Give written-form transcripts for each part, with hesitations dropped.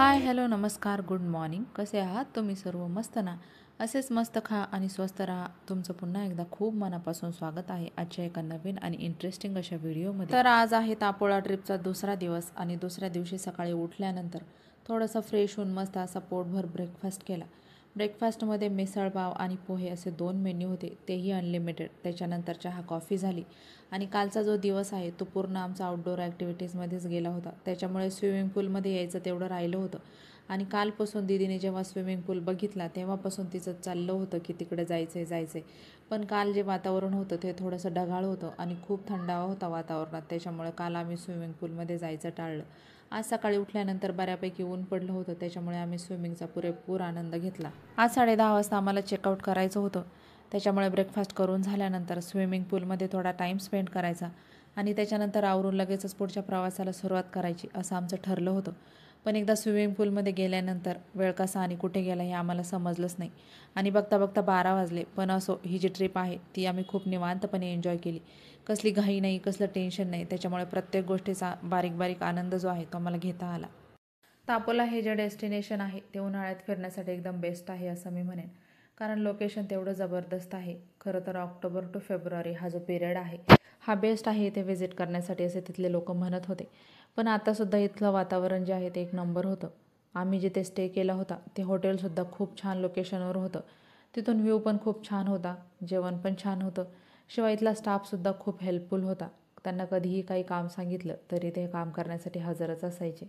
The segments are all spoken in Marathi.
हाय हॅलो नमस्कार गुड मॉर्निंग. कसे आहात तुम्ही सर्व? मस्त ना? असेच मस्त खा आणि स्वस्त राहा. तुमचं पुन्हा एकदा खूप मनापासून स्वागत आहे आजच्या एका नवीन आणि इंटरेस्टिंग अशा व्हिडिओमध्ये. तर आज आहे तापोळा ट्रिपचा दुसरा दिवस आणि दुसऱ्या दिवशी सकाळी उठल्यानंतर थोडंसं फ्रेश होऊन मस्त असा पोटभर ब्रेकफास्ट केला. ब्रेकफास्टमध्ये मिसळपाव आणि पोहे असे 2 मेन्यू होते, तेही अनलिमिटेड. त्याच्यानंतर चहा कॉफी झाली आणि कालचा जो दिवस आहे तो पूर्ण आमचा आउटडोअर ॲक्टिव्हिटीजमध्येच गेला होता. त्याच्यामुळे स्विमिंग पूलमध्ये यायचं तेवढं राहिलं होतं आणि कालपासून दीदीने जेव्हा स्विमिंग पूल बघितला तेव्हापासून तिचं चाललं होतं की तिकडे जायचं. पण काल जे वातावरण होतं ते थोडंसं ढगाळ होतं आणि खूप थंडावा होता वातावरणात. त्याच्यामुळे काल आम्ही स्विमिंग पूलमध्ये जायचं टाळलं. आज सकाळी उठल्यानंतर बऱ्यापैकी ऊन पडलं होतं, त्याच्यामुळे आम्ही स्विमिंगचा पुरेपूर आनंद घेतला. आज 10:30 वाजता आम्हाला चेकआउट करायचं होतं. त्याच्यामुळे ब्रेकफास्ट करून झाल्यानंतर स्विमिंग पूलमध्ये थोडा टाईम स्पेंड करायचा आणि त्याच्यानंतर आवरून लगेचच पुढच्या प्रवासाला सुरुवात करायची असं आमचं ठरलं होतं. पण एकदा स्विमिंग पूलमध्ये गेल्यानंतर वेळ कसा आणि कुठे गेला हे आम्हाला समजलंच नाही आणि बघता बघता 12 वाजले. पण असो, ही जी ट्रिप आहे ती आम्ही खूप निवांतपणे एन्जॉय केली. कसली घाई नाही, कसलं टेन्शन नाही. त्याच्यामुळे प्रत्येक गोष्टीचा बारीक बारीक आनंद जो आहे तो आम्हाला घेता आला. तापोला हे जे डेस्टिनेशन आहे ते उन्हाळ्यात फिरण्यासाठी एकदम बेस्ट आहे असं मी म्हणेन, कारण लोकेशन तेवढं जबरदस्त आहे. खरं तर ऑक्टोबर टू फेब्रुवारी हा जो पिरियड आहे हा बेस्ट आहे इथे व्हिजिट करण्यासाठी असे तिथले लोक म्हणत होते. पण आतासुद्धा इथलं वातावरण जे आहे ते एक नंबर होतं. आम्ही जिथे स्टे केला होता ते हॉटेलसुद्धा खूप छान लोकेशनवर होतं. तिथून व्ह्यू पण खूप छान होता, जेवण पण छान होतं. शिवाय इथला स्टाफसुद्धा खूप हेल्पफुल होता. त्यांना कधीही काही काम सांगितलं तरी ते काम करण्यासाठी हजरच असायचे.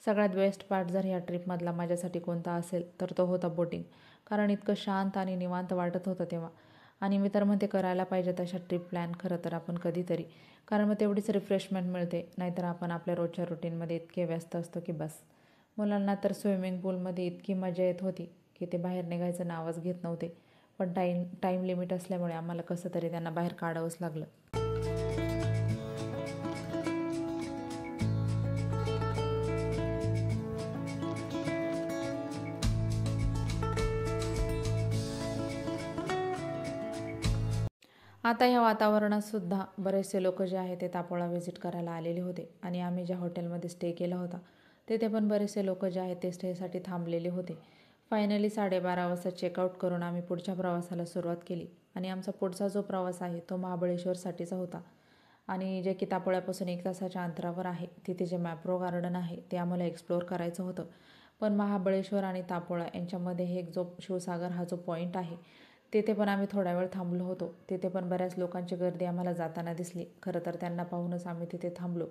सगळ्यात बेस्ट पार्ट जर ह्या ट्रिपमधला माझ्यासाठी कोणता असेल तर तो होता बोटिंग, कारण इतकं शांत आणि निवांत वाटत होतं तेव्हा. आणि मी तर म्हणते करायला पाहिजे तशा ट्रिप प्लॅन खरं तर आपण कधीतरी, कारण मग तेवढीच रिफ्रेशमेंट मिळते. नाहीतर आपण आपल्या रोजच्या रुटीनमध्ये इतके व्यस्त असतो की बस. मुलांना तर स्विमिंग पूलमध्ये इतकी मजा येत होती की ते बाहेर निघायचं नावच घेत नव्हते. पण टाईम लिमिट असल्यामुळे आम्हाला कसं तरी त्यांना बाहेर काढावंच लागलं. आता ह्या वातावरणातसुद्धा बरेचसे लोक जे आहे ते तापोळा व्हिजिट करायला आलेले होते आणि आम्ही ज्या हॉटेलमध्ये स्टे केला होता तिथे पण बरेचसे लोक जे आहेत ते स्टेसाठी थांबलेले होते. फायनली 12:30 वाजता चेकआउट करून आम्ही पुढच्या प्रवासाला सुरुवात केली आणि आमचा पुढचा जो प्रवास आहे तो महाबळेश्वरसाठीचा होता आणि जे की तापोळ्यापासून 1 तासाच्या अंतरावर आहे. तिथे जे मॅप्रो गार्डन आहे ते आम्हाला एक्सप्लोअर करायचं होतं. पण महाबळेश्वर आणि तापोळा यांच्यामध्ये हे एक जो शिवसागर हा जो पॉईंट आहे तिथे पण आम्ही थोडा वेळ थांबलो होतो. तिथे पण बऱ्याच लोकांची गर्दी आम्हाला जाताना दिसली. खरं तर त्यांना पाहूनच आम्ही तिथे थांबलो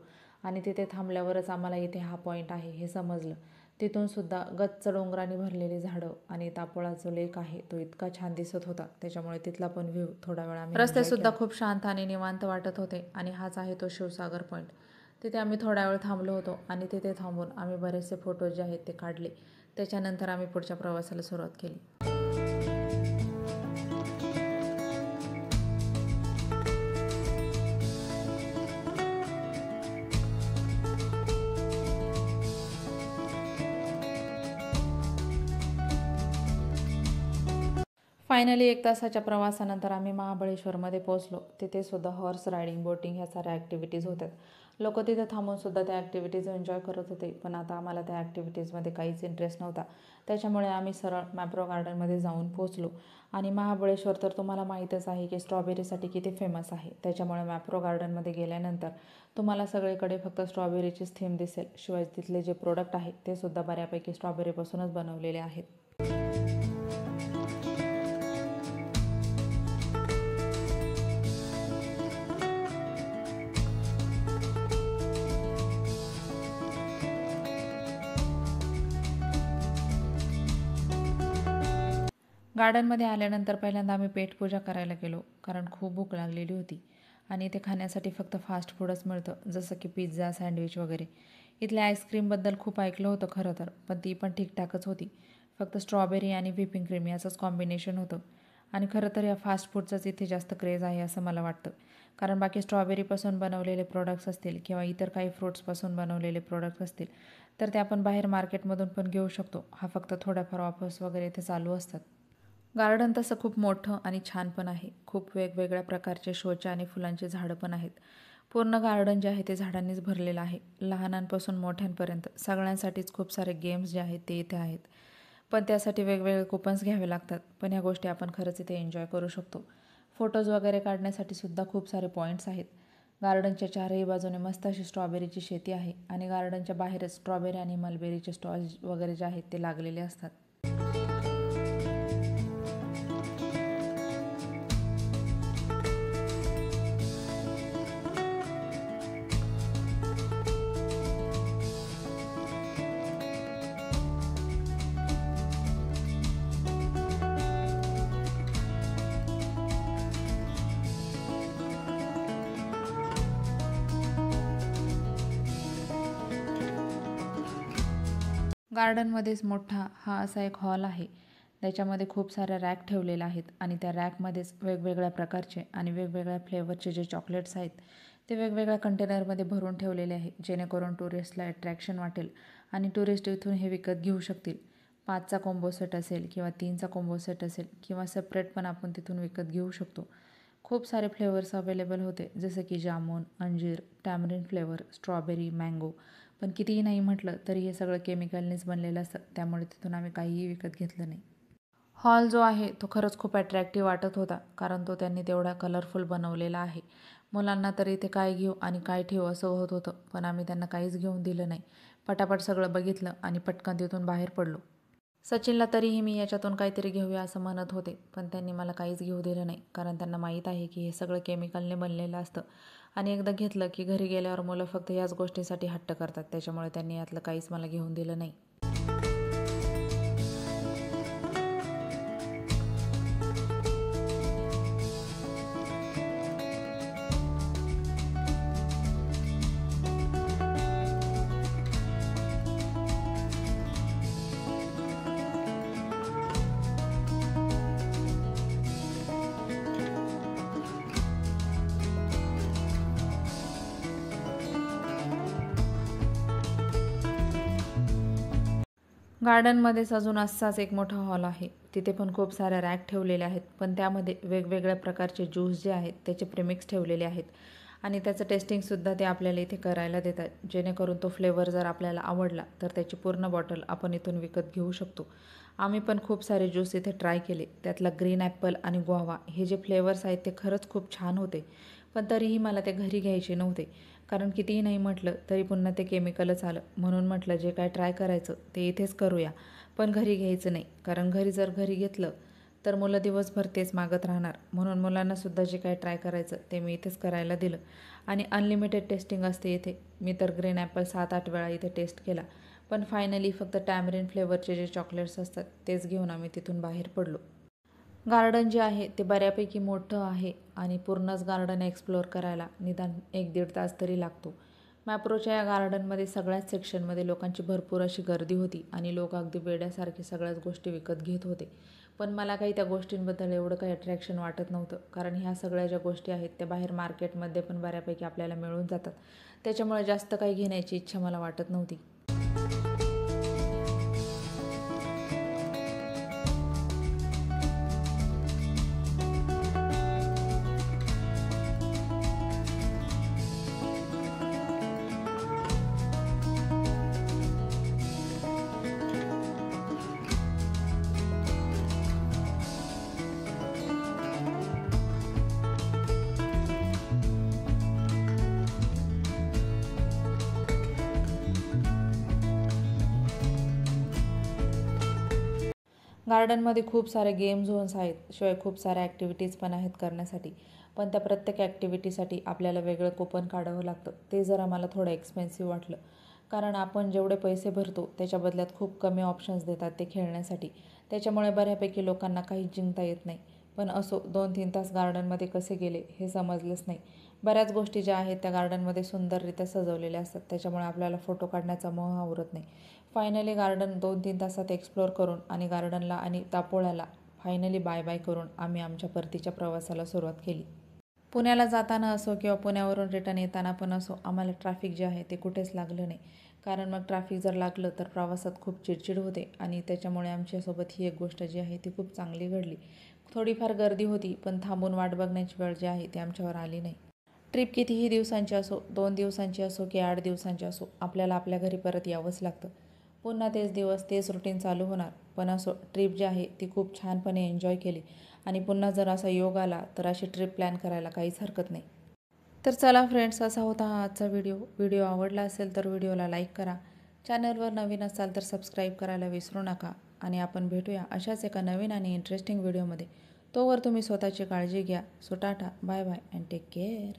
आणि तिथे थांबल्यावरच आम्हाला इथे हा पॉईंट आहे हे समजलं. तिथूनसुद्धा गच्च डोंगरांनी भरलेली झाडं आणि तापोळा जो लेक आहे तो इतका छान दिसत होता. त्याच्यामुळे तिथला पण व्ह्यू थोडा वेळ आम्ही रस्तेसुद्धा खूप शांत आणि निवांत वाटत होते आणि हाच आहे तो शिवसागर पॉईंट. तिथे आम्ही थोडा वेळ थांबलो होतो आणि तिथे थांबून आम्ही बरेचसे फोटोज जे आहेत ते काढले. त्याच्यानंतर आम्ही पुढच्या प्रवासाला सुरुवात केली. फायनली 1 तासाच्या प्रवासानंतर आम्ही महाबळेश्वरमध्ये पोहोचलो. तिथेसुद्धा हॉर्स रायडिंग, बोटिंग ह्या साऱ्या ॲक्टिव्हिटीज होत्या. लोक तिथे थांबूनसुद्धा त्या ॲक्टिव्हिटीज एन्जॉय करत होते. पण आता आम्हाला त्या ॲक्टिव्हिटीजमध्ये काहीच इंटरेस्ट नव्हता. त्याच्यामुळे आम्ही सरळ मॅप्रो गार्डनमध्ये जाऊन पोहोचलो. आणि महाबळेश्वर तर तुम्हाला माहीतच आहे की स्ट्रॉबेरीसाठी किती फेमस आहे. त्याच्यामुळे मॅप्रो गार्डनमध्ये गेल्यानंतर तुम्हाला सगळीकडे फक्त स्ट्रॉबेरीचीच थीम दिसेल. शिवाय तिथले जे प्रोडक्ट आहेत ते सुद्धा बऱ्यापैकी स्ट्रॉबेरीपासूनच बनवलेले आहेत. गार्डनमध्ये आल्यानंतर पहिल्यांदा आम्ही पेटपूजा करायला गेलो, कारण खूप भूक लागलेली होती आणि इथे खाण्यासाठी फक्त फास्ट फूडच मिळतं, जसं की पिझ्झा, सँडविच वगैरे. इथल्या आईस्क्रीमबद्दल खूप ऐकलं होतं खरं तर, पण ती पण ठीकठाकच होती. फक्त स्ट्रॉबेरी आणि व्हिपिंग क्रीम याचंच कॉम्बिनेशन होतं आणि खरं तर या फास्ट फूडचंच इथे जास्त क्रेज आहे असं मला वाटतं. कारण बाकी स्ट्रॉबेरीपासून बनवलेले प्रोडक्ट्स असतील किंवा इतर काही फ्रूट्सपासून बनवलेले प्रोडक्ट्स असतील तर ते आपण बाहेर मार्केटमधून पण घेऊ शकतो. हा फक्त थोड्याफार ऑफर्स वगैरे इथे चालू असतात. गार्डन तसं खूप मोठं आणि छान पण आहे. खूप वेगवेगळ्या प्रकारचे शोच्या आणि फुलांची झाडं पण आहेत. पूर्ण गार्डन जे आहे ते झाडांनीच भरलेलं आहे. लहानांपासून मोठ्यांपर्यंत सगळ्यांसाठीच खूप सारे गेम्स जे आहेत ते इथे आहेत. पण त्यासाठी वेगवेगळे कुपन्स घ्यावे लागतात. पण ह्या गोष्टी आपण खरंच इथे एन्जॉय करू शकतो. फोटोज वगैरे काढण्यासाठी सुद्धा खूप सारे पॉईंट्स आहेत. गार्डनच्या चारही बाजूने मस्त अशी स्ट्रॉबेरीची शेती आहे आणि गार्डनच्या बाहेरच स्ट्रॉबेरी आणि मलबेरीचे स्टॉल्स वगैरे जे आहेत ते लागलेले असतात. गार्डनमध्येच मोठा हा असा एक हॉल आहे. त्याच्यामध्ये खूप साऱ्या रॅक ठेवलेल्या आहेत आणि त्या रॅकमध्येच वेगवेगळ्या प्रकारचे आणि वेगवेगळ्या फ्लेवरचे जे चॉकलेट्स आहेत ते वेगवेगळ्या कंटेनरमध्ये भरून ठेवलेले आहे, जेणेकरून टुरिस्टला अट्रॅक्शन वाटेल आणि टुरिस्ट इथून हे विकत घेऊ शकतील. 5चा कॉम्बो सेट असेल किंवा 3चा कॉम्बो सेट असेल किंवा सेपरेट पण आपण तिथून विकत घेऊ शकतो. खूप सारे फ्लेवर्स अवेलेबल होते, जसे की जामून, अंजीर, टॅमरिन फ्लेवर, स्ट्रॉबेरी, मँगो. पण कितीही नाही म्हटलं तरी हे सगळं केमिकलनेच बनलेलं असतं, त्यामुळे तिथून आम्ही काहीही विकत घेतलं नाही. हॉल जो आहे तो खरंच खूप अट्रॅक्टिव्ह वाटत होता, कारण तो त्यांनी तेवढा कलरफुल बनवलेला आहे. मुलांना तर इथे काय घेऊ आणि काय ठेवू असं होत होतं, पण आम्ही त्यांना काहीच घेऊन दिलं नाही. पटापट सगळं बघितलं आणि पटकन तिथून बाहेर पडलो. सचिनला तरीही मी याच्यातून काहीतरी घेऊया असं म्हणत होते, पण त्यांनी मला काहीच घेऊ दिलं नाही, कारण त्यांना माहीत आहे की हे सगळं केमिकलने बनलेलं असतं आणि एकदा घेतलं की घरी गेल्यावर मुलं फक्त याच गोष्टीसाठी हट्ट करतात. त्याच्यामुळे त्यांनी यातलं काहीच मला घेऊन दिलं नाही. गार्डनमध्येच अजून असाच एक मोठा हॉल आहे. तिथे पण खूप साऱ्या रॅक ठेवलेल्या आहेत, पण त्यामध्ये वेगवेगळ्या प्रकारचे ज्यूस जे आहेत त्याचे प्रेमिक्स ठेवलेले आहेत आणि त्याचं टेस्टिंगसुद्धा ते आपल्याला इथे करायला देतात, जेणेकरून तो फ्लेवर जर आपल्याला आवडला तर त्याची पूर्ण बॉटल आपण इथून विकत घेऊ शकतो. आम्ही पण खूप सारे ज्यूस इथे ट्राय केले. त्यातला ग्रीन ॲपल आणि गुआवा हे जे फ्लेवर्स आहेत ते खरंच खूप छान होते, पण तरीही मला ते घरी घ्यायचे नव्हते, कारण कितीही नाही म्हटलं तरी पुन्हा ते केमिकलच आलं. म्हणून म्हटलं जे काय ट्राय करायचं ते इथेच करूया, पण घरी घ्यायचं नाही, कारण घरी घेतलं तर मुलं दिवसभर तेच मागत राहणार. म्हणून मुलांनासुद्धा जे काय ट्राय करायचं ते मी इथेच करायला दिलं आणि अनलिमिटेड टेस्टिंग असते इथे. मी तर ग्रीन ॲपल 7-8 वेळा इथे टेस्ट केला, पण फायनली फक्त टॅमरिन फ्लेवरचे जे चॉकलेट्स असतात तेच घेऊन आम्ही तिथून बाहेर पडलो. गार्डन जे आहे ते बऱ्यापैकी मोठं आहे आणि पूर्णच गार्डन एक्सप्लोअर करायला निदान 1-1.5 तास तरी लागतो. मॅप्रोच्या या गार्डनमध्ये सगळ्याच सेक्शनमध्ये लोकांची भरपूर अशी गर्दी होती आणि लोक अगदी वेड्यासारखे सगळ्याच गोष्टी विकत घेत होते. पण मला काही त्या गोष्टींबद्दल एवढं काही अट्रॅक्शन वाटत नव्हतं, कारण ह्या सगळ्या ज्या गोष्टी आहेत त्या बाहेर मार्केटमध्ये पण बऱ्यापैकी आपल्याला मिळून जातात. त्याच्यामुळे जास्त काही घेण्याची इच्छा मला वाटत नव्हती. गार्डनमध्ये खूप सारे गेम झोन्स आहेत, शिवाय खूप साऱ्या ॲक्टिव्हिटीज पण आहेत करण्यासाठी. पण त्या प्रत्येक ॲक्टिव्हिटीसाठी आपल्याला वेगळं कुपन काढावं लागतं. ते जरा मला थोडं एक्सपेन्सिव्ह वाटलं, कारण आपण जेवढे पैसे भरतो त्याच्या बदल्यात खूप कमी ऑप्शन्स देतात ते खेळण्यासाठी. त्याच्यामुळे बऱ्यापैकी लोकांना काहीच जिंकता येत नाही. पण असो, 2-3 तास गार्डनमध्ये कसे गेले हे समजलंच नाही. बऱ्याच गोष्टी ज्या आहेत त्या गार्डनमध्ये सुंदररित्या सजवलेल्या असतात, त्याच्यामुळे आपल्याला फोटो काढण्याचा मोह आवरत नाही. फायनली गार्डन 2-3 तासात एक्सप्लोअर करून आणि गार्डनला आणि दापोळ्याला फायनली बाय बाय करून आम्ही आमच्या परतीच्या प्रवासाला सुरुवात केली. पुण्याला जाताना असो किंवा पुण्यावरून रिटर्न येताना पण असो, आम्हाला ट्रॅफिक जे आहे ते कुठेच लागलं नाही, कारण मग ट्रॅफिक जर लागलं तर प्रवासात खूप चिडचिड होते आणि त्याच्यामुळे आमच्यासोबत ही एक गोष्ट जी आहे ती खूप चांगली घडली. थोडीफार गर्दी होती, पण थांबून वाट बघण्याची वेळ जी आहे ती आमच्यावर आली नाही. ट्रिप कितीही दिवसांची असो, 2 दिवसांची असो की 8 दिवसांची असो, आपल्याला आपल्या घरी परत यावंच लागतं. पुन्हा तेच दिवस, तेच रुटीन चालू होणार. पण असो, ट्रिप जी आहे ती खूप छानपणे एन्जॉय केली आणि पुन्हा जर असा योग आला तर अशी ट्रिप प्लॅन करायला काहीच हरकत नाही. तर चला फ्रेंड्स, असा होता हा आजचा व्हिडिओ. व्हिडिओ आवडला असेल तर व्हिडिओला लाईक करा. चॅनलवर नवीन असाल तर सबस्क्राईब करायला विसरू नका आणि आपण भेटूया अशाच एका नवीन आणि इंटरेस्टिंग व्हिडिओमध्ये. तोवर तुम्ही स्वतःची काळजी घ्या. So tata, bye bye and take care.